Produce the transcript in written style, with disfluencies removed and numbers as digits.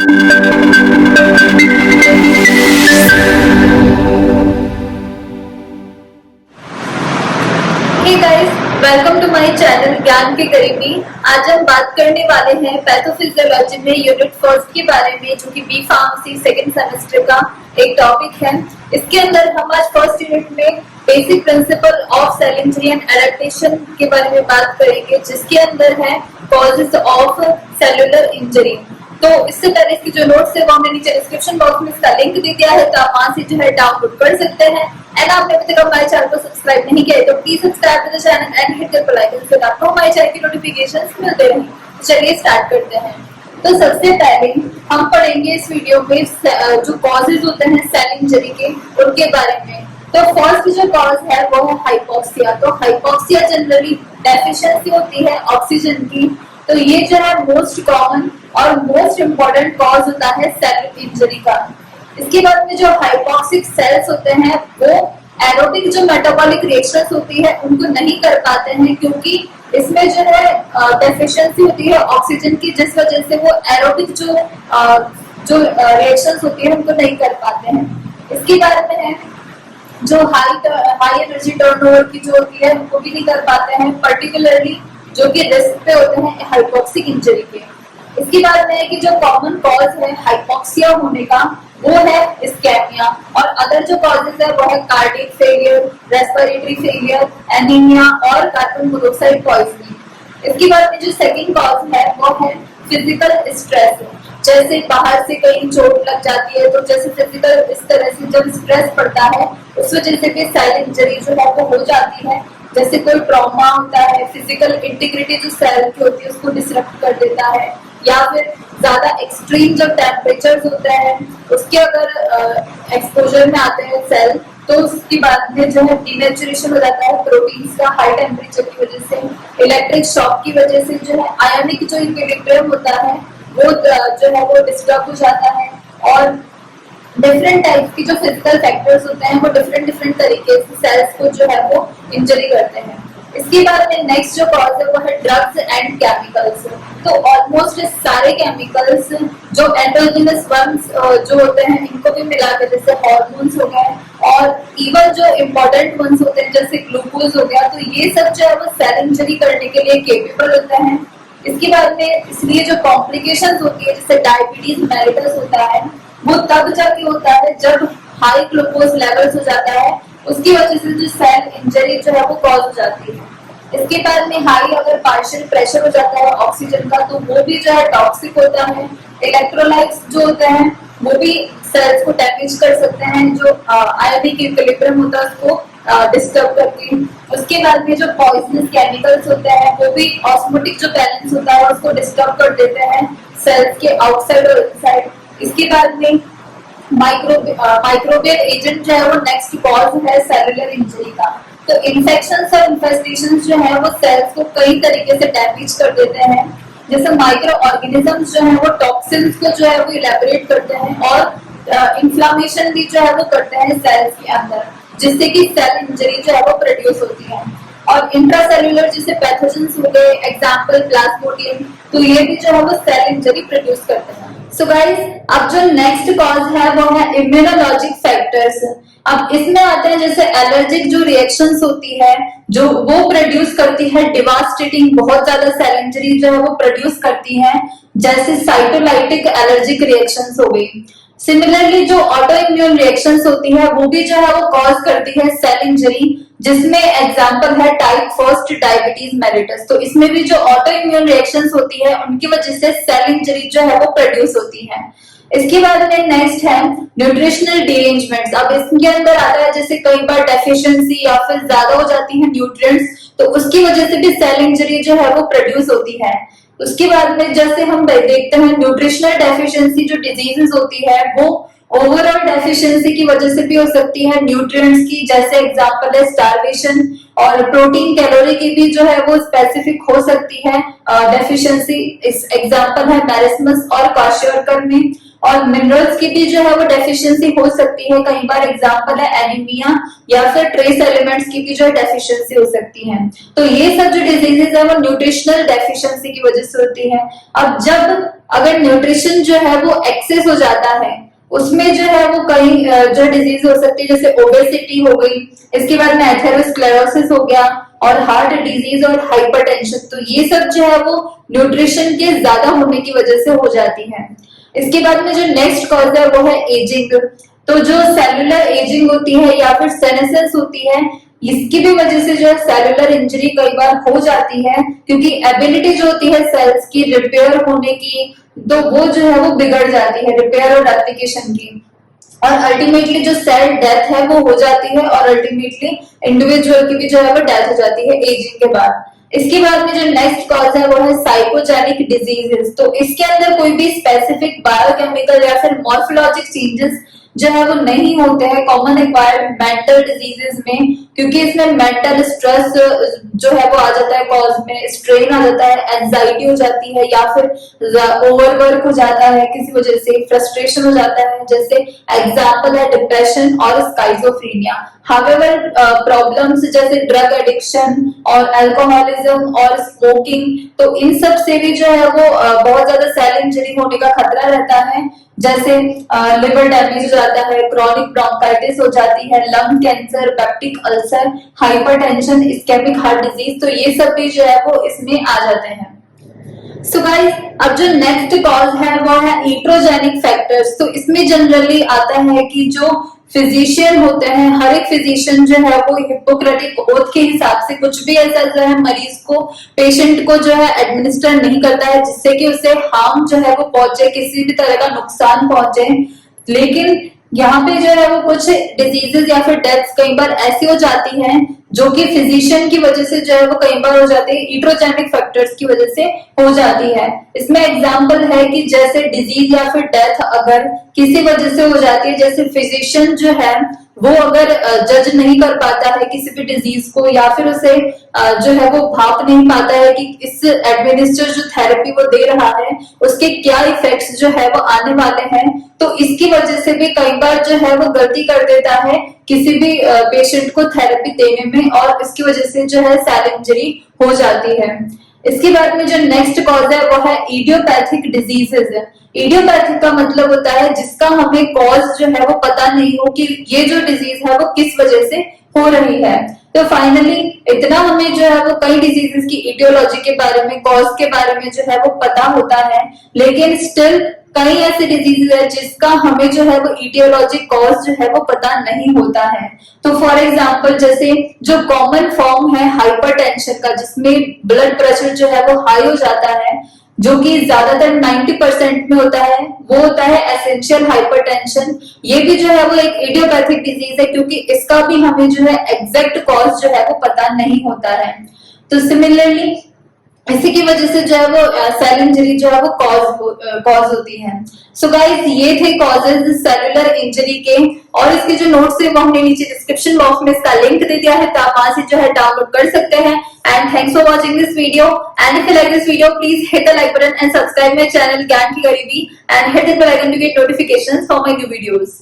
Hey guys, welcome to my channel ज्ञान के करीबी। आज हम बात करने वाले हैं पैथोफिजियोलॉजी में यूनिट फर्स्ट के बारे में, जो कि बी फार्मेसी सेकंड सेमेस्टर का एक टॉपिक है। इसके अंदर हम आज फर्स्ट यूनिट में basic principle of cell injury and adaptation के बारे में बात करेंगे, जिसके अंदर है कॉजेज ऑफ सेलुलर इंजरी। तो इससे पहले इसकी जो नोट्स है वो हमने नीचे डिस्क्रिप्शन बॉक्स में इसका लिंक दे दिया है, तो आप वहां से जो है डाउनलोड कर सकते हैं। एंड आपने अभी तक हमारे चैनल को सब्सक्राइब नहीं किया है तो please subscribe to the channel and hit the bell icon so that आपको हमारे चैनल की नोटिफिकेशंस मिलते रहें। चलिए स्टार्ट करते हैं। तो सबसे पहले हम पढ़ेंगे इस वीडियो में जो कॉजेज होते हैं सेल इंजरी के, उनके बारे में। तो फर्स्ट जो कॉज है वो है हाइपोक्सिया। तो हाइपोक्सिया जनरली डेफिशिएंसी होती है ऑक्सीजन की। तो ये जो है मोस्ट कॉमन और मोस्ट इम्पोर्टेंट कॉज होता है सेल इंजरी का। इसके बाद में जो हाइपोक्सिक सेल्स होते हैं वो एरोबिक जो मेटाबॉलिक रिएक्शंस होती है उनको नहीं कर पाते हैं, क्योंकि इसमें जो है डेफिशिएंसी होती है ऑक्सीजन की, जिस वजह से वो एरोबिक जो रिएक्शंस होती है उनको नहीं कर पाते हैं। इसके बाद में है जो हाई एनर्जी टर्नओवर की जो होती है उनको भी नहीं कर पाते हैं, पर्टिकुलरली जो कि रिस्क पे होते हैं हाइपोक्सिक इंजरी के। इसके बाद में है कि जो कॉमन कॉज है हाइपोक्सिया होने का वो है इस्केमिया, और अदर जो कॉजेज है वो है cardiac failure, respiratory failure, anaemia और कार्बन मोनोऑक्साइड पॉइजनिंग। इसके बाद में जो सेकंड कॉज है वो है फिजिकल स्ट्रेस। जैसे बाहर से कहीं चोट लग जाती है तो जैसे फिजिकल इस तरह से जब स्ट्रेस पड़ता है उस वजह से भी सेल इंजरी जो है वो हो जाती है। जैसे कोई ट्रॉमा होता है, फिजिकल इंटीग्रिटी जो सेल की होती है उसको डिसरप्ट कर देता है, या फिर ज्यादा एक्सट्रीम जो टेम्परेचर होते हैं उसके अगर एक्सपोजर में आते हैं सेल, तो उसके बाद में जो है डीनेचुरेशन हो जाता है प्रोटीन्स का हाई टेम्परेचर की वजह से, इलेक्ट्रिक शॉक की वजह से जो है आयनिक जो इक्विलिब्रियम होता है वो जो है वो डिस्टर्ब हो जाता है, और डिफरेंट टाइप की जो फिजिकल फैक्टर्स होते हैं वो डिफरेंट तरीके से सेल्स को जो है वो इंजरी करते हैं। इसके बाद में नेक्स्ट जो कॉज है वो है ड्रग्स एंड केमिकल्स। तो ऑलमोस्ट सारे केमिकल्स जो एंडोजेनस वंस जो होते हैं इनको भी मिलाकर, जैसे हार्मोन्स हो गए और इवन जो इम्पोर्टेंट वंस होते हैं जैसे ग्लूकोज हो गया, तो ये सब जो है वो सेल इंजरी करने के लिए केपेबल होते हैं। इसके बाद में इसलिए जो कॉम्प्लिकेशंस होती है जैसे डायबिटीज मेलिटस होता है वो तब जाके होता है जब हाई ग्लूकोज लेवल्स हो जाता है, उसकी वजह से जो सेल इंजरी जो है वो कॉज हो जाती है। इसके बाद में हाई अगर पार्शियल प्रेशर हो जाता है ऑक्सीजन का तो वो भी जो है टॉक्सिक होता है। इलेक्ट्रोलाइट्स जो होते हैं वो भी सेल्स को डैमेज कर सकते हैं, जो आयनिक इक्विलिब्रियम होता है उसको डिस्टर्ब करके। उसके बाद में जो पॉइजनस केमिकल्स होते हैं वो भी ऑस्मोटिक जो बैलेंस होता है उसको डिस्टर्ब कर देते हैं सेल्स के आउटसाइड और इनसाइड। इसके बाद में माइक्रोबियल एजेंट जो है वो नेक्स्ट कॉज है सेलुलर इंजरी का। तो इन्फेक्शंस और इन्फेस्टेशंस जो है वो सेल्स को कई तरीके से डैमेज कर देते हैं। जैसे माइक्रो ऑर्गेनिजम्स जो है वो टॉक्सिन्स को जो है वो इलेबोरेट करते हैं और इन्फ्लामेशन भी जो है वो करते हैं सेल्स के अंदर, जिससे कि सेल इंजरी जो है वो प्रोड्यूस होती है। और इंट्रासेल्युलर जैसे पैथोजेंस हो गए, एग्जांपल प्लाज्मोडियम, तो ये भी जो है वो सेल इंजरी प्रोड्यूस करते हैं। सो गाइस, अब जो नेक्स्ट कॉज है वो है इम्यूनोलॉजिक फैक्टर्स। अब इसमें आते हैं जैसे एलर्जिक जो रिएक्शंस होती है जो वो प्रोड्यूस करती है डिवास्टेटिंग बहुत ज्यादा सेल इंजरी जो है वो प्रोड्यूस करती है, जैसे साइटोलाइटिक एलर्जिक रिएक्शंस हो गई। सिमिलरली जो ऑटो इम्यून रिएक्शंस होती है वो भी जो है वो कॉज करती है सेल इंजरी, जिसमें एग्जांपल है टाइप फर्स्ट डायबिटीज मेलिटस। तो इसमें भी जो ऑटो इम्यून रिएक्शंस होती है उनकी वजह से सेल इंजरी जो है वो प्रोड्यूस होती है। इसके बाद में नेक्स्ट है न्यूट्रिशनल डिरेंजमेंट्स। अब इसके अंदर आता है जैसे कई बार डेफिशिएंसी या फिर ज्यादा हो जाती है न्यूट्रिएंट्स, तो उसकी वजह से भी सेल इंजरी जो है वो प्रोड्यूस होती है। उसके बाद में जैसे हम देखते हैं न्यूट्रिशनल डेफिशिएंसी जो डिजीजेस होती है वो ओवरऑल डेफिशिएंसी की वजह से भी हो सकती है न्यूट्रिएंट्स की, जैसे एग्जांपल है स्टार्वेशन, और प्रोटीन कैलोरी की भी जो है वो स्पेसिफिक हो सकती है डेफिशिएंसी। इस एग्जांपल है मैरिस्मस और क्वाशियोकर में। और मिनरल्स की भी जो है वो डेफिशिएंसी हो सकती है। कई बार एग्जांपल है एनीमिया या फिर ट्रेस एलिमेंट्स की भी जो डेफिशिएंसी हो सकती है। तो ये सब जो डिजीजेस है वो न्यूट्रिशनल डेफिशिएंसी की वजह से होती है। अब जब अगर न्यूट्रिशन जो है वो एक्सेस हो जाता है, उसमें जो है वो कई जो डिजीज हो सकती है, जैसे ओबेसिटी हो गई, इसके बाद में एथेरोस्क्लेरोसिस हो गया और हार्ट डिजीज और हाइपरटेंशन। तो ये सब जो है वो न्यूट्रिशन के ज्यादा होने की वजह से हो जाती है। इसके बाद में जो नेक्स्ट कॉज है वो है एजिंग। तो जो सेलुलर एजिंग होती है या फिर सेनेसेंस होती है, इसकी भी वजह से जो है सेलुलर इंजरी कई बार हो जाती है, क्योंकि एबिलिटी जो होती है सेल्स की रिपेयर होने की, तो वो जो है वो बिगड़ जाती है, रिपेयर और रेप्लिकेशन की। और अल्टीमेटली जो सेल डेथ है वो हो जाती है और अल्टीमेटली इंडिविजुअल की भी जो है वो डेथ हो जाती है एजिंग के बाद। इसके बाद में जो नेक्स्ट कॉज है वो है साइकोजेनिक डिजीजेस। तो इसके अंदर कोई भी स्पेसिफिक बायोकेमिकल या फिर मॉर्फोलॉजिक चेंजेस जो है वो नहीं होते हैं कॉमन एक्वायर्ड मेंटल डिजीजेस में, क्योंकि इसमें मेंटल स्ट्रेस जो है वो आ जाता है, कॉज में स्ट्रेन आ जाता है, एंजाइटी हो जाती है या फिर ओवरवर्क हो जाता है, किसी वजह से फ्रस्ट्रेशन हो जाता है, जैसे एग्जाम्पल है डिप्रेशन और स्काइजोफ्रीनिया। हाउएवर प्रॉब्लम्स जैसे ड्रग एडिक्शन और अल्कोहलिज्म और स्मोकिंग, तो इन सब से भी जो है वो बहुत ज्यादा सेल इंजरी होने का खतरा रहता है, जैसे लिवर डैमेज हो जाता है, क्रॉनिक ब्रोंकाइटिस हो जाती है, lung cancer, peptic ulcer, hypertension, ischaemic heart disease. तो ये सब भी जो है वो इसमें आ जाते हैं। सो गाइस, अब जो नेक्स्ट कॉज है वो है ईट्रोजेनिक फैक्टर्स। तो इसमें जनरली आता है कि जो फिजिशियन होते हैं, हर एक फिजिशियन जो है वो हिप्पोक्रेटिक ओथ के हिसाब से कुछ भी ऐसा जो है मरीज को, पेशेंट को जो है एडमिनिस्टर नहीं करता है जिससे कि उसे हार्म जो है वो पहुंचे, किसी भी तरह का नुकसान पहुंचे। लेकिन यहाँ पे जो है वो कुछ डिजीजेस या फिर डेथ्स कई बार ऐसी हो जाती हैं जो कि फिजिशियन की वजह से जो है वो कई बार हो जाती है, ईट्रोजेनिक फैक्टर्स की वजह से हो जाती है। इसमें एग्जांपल है कि जैसे डिजीज या फिर डेथ अगर किसी वजह से हो जाती है, जैसे फिजिशियन जो है वो अगर जज नहीं कर पाता है किसी भी डिजीज को, या फिर उसे जो है वो भाप नहीं पाता है कि इस एडमिनिस्टर जो थेरेपी वो दे रहा है उसके क्या इफेक्ट्स जो है वो आने वाले हैं, तो इसकी वजह से भी कई बार जो है वो गलती कर देता है किसी भी पेशेंट को थेरेपी देने में, और इसकी वजह से जो है सेल इंजरी हो जाती है। इसके बाद में जो नेक्स्ट कॉज है वो है इडियोपैथिक डिजीजेस है। इडियोपैथिक का मतलब होता है जिसका हमें कॉज जो है वो पता नहीं हो कि ये जो डिजीज है वो किस वजह से हो रही है। तो फाइनली इतना हमें जो है वो कई डिजीजेस की इटियोलॉजी के बारे में, कॉज के बारे में जो है वो पता होता है, लेकिन स्टिल कई ऐसे डिजीज है जिसका हमें जो है वो इटियोलॉजी कॉज जो है वो पता नहीं होता है। तो फॉर एग्जांपल जैसे जो कॉमन फॉर्म है हाइपरटेंशन का, जिसमें ब्लड प्रेशर जो है वो हाई हो जाता है, जो कि ज्यादातर 90% में होता है, वो होता है एसेंशियल हाइपरटेंशन। ये भी जो है वो एक इडियोपैथिक डिजीज है, क्योंकि इसका भी हमें जो है एग्जैक्ट कॉज जो है वो पता नहीं होता है। तो सिमिलरली इसी की वजह से जो है वो सेल इंजरी जो है वो कॉज होती है। सो गाइस, ये थे कॉजेज सेलुलर इंजरी के, और इसके जो नोट्स है वो हमने नीचे डिस्क्रिप्शन बॉक्स में इसका लिंक दे दिया है, तो आप वहां से जो है डाउनलोड कर सकते हैं। And thanks for watching this video, and if you like this video please hit the like button and subscribe my channel ज्ञान की गरीबी, and hit the bell icon to get notifications for my new videos.